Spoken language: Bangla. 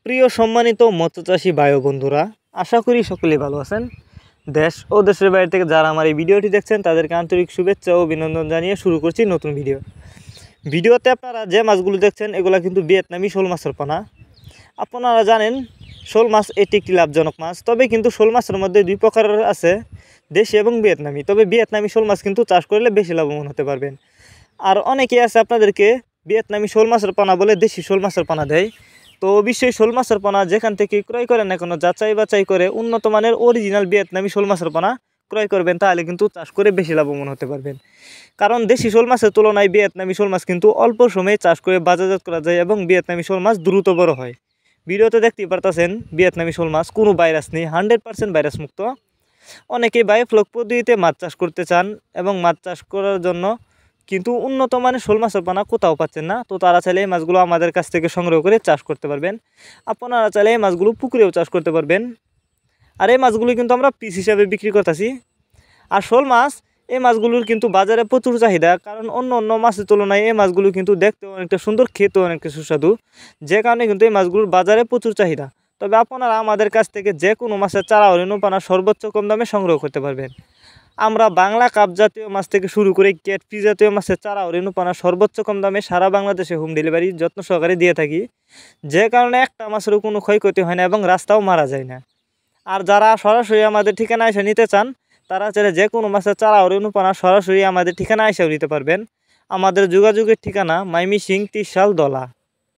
প্রিয় সম্মানিত মৎস্যচাষী ভাই ও বন্ধুরা, আশা করি সকলেই ভালো আছেন। দেশ ও দেশের বাইরে থেকে যারা আমার এই ভিডিওটি দেখছেন তাদেরকে আন্তরিক শুভেচ্ছা ও অভিনন্দন জানিয়ে শুরু করছি নতুন ভিডিওতে আপনারা যে মাছগুলো দেখছেন এগুলো কিন্তু ভিয়েতনামি শোল মাছের পোনা। আপনারা জানেন শোল মাছ এটি একটি লাভজনক মাছ, তবে কিন্তু শোল মাছের মধ্যে দুই প্রকারের আছে, দেশি এবং ভিয়েতনামি। তবে ভিয়েতনামি শোল মাছ কিন্তু চাষ করলে বেশি লাভবান হতে পারবেন। আর অনেকেই আছে আপনাদেরকে ভিয়েতনামি শোল মাছের পোনা বলে দেশি শোল মাছের পোনা দেয়। তো অবশ্যই শোল মাছের পোনা যেখান থেকে ক্রয় করেন না কোনো যাচাই বাছাই করে উন্নত মানের অরিজিনাল ভিয়েতনামি শোল মাছের পোনা ক্রয় করবেন, তাহলে কিন্তু চাষ করে বেশি লাভবান হতে পারবেন। কারণ দেশি শোল মাছের তুলনায় ভিয়েতনামি শোল মাছ কিন্তু অল্প সময়ে চাষ করে বাজারজাত করা যায় এবং ভিয়েতনামি শোল মাছ দ্রুত বড় হয়। ভিডিওতে দেখতেই পারতেছেন ভিয়েতনামি শোল মাছ কোনো ভাইরাস নেই, 100% ভাইরাস মুক্ত। অনেকেই বায়োফ্লক পদ্ধতিতে মাছ চাষ করতে চান এবং মাছ চাষ করার জন্য কিন্তু উন্নত মানের শোল মাছের পোনা কোথাও পাচ্ছেন না। তো তারা চাইলে এই মাছগুলো আমাদের কাছ থেকে সংগ্রহ করে চাষ করতে পারবেন। আপনারা চাইলে এই মাছগুলো পুকুরেও চাষ করতে পারবেন। আর এই মাছগুলো কিন্তু আমরা পিস হিসাবে বিক্রি করতেছি। আর শোল মাছ এই মাছগুলোর কিন্তু বাজারে প্রচুর চাহিদা, কারণ অন্য অন্য মাছের তুলনায় এই মাছগুলো কিন্তু দেখতেও অনেকটা সুন্দর, খেতেও অনেকটা সুস্বাদু, যে কারণে কিন্তু এই মাছগুলোর বাজারে প্রচুর চাহিদা। তবে আপনারা আমাদের কাছ থেকে যে কোনো মাছের চারা ও রেণুপানা সর্বোচ্চ কম দামে সংগ্রহ করতে পারবেন। আমরা বাংলা কাপ জাতীয় মাছ থেকে শুরু করে ক্যাটফিশ জাতীয় মাছের চারা ও রেণুপানা সর্বোচ্চ কম দামে সারা বাংলাদেশে হোম ডেলিভারি যত্ন সহকারে দিয়ে থাকি, যে কারণে একটা মাছেরও কোনো ক্ষয়ক্ষতি হয় না এবং রাস্তাও মারা যায় না। আর যারা সরাসরি আমাদের ঠিকানা এসে নিতে চান তারা চাইলে যে কোনো মাছের চারা ও রেণুপানা সরাসরি আমাদের ঠিকানা এসেও নিতে পারবেন। আমাদের যোগাযোগের ঠিকানা ময়মনসিংহ 30 দলা।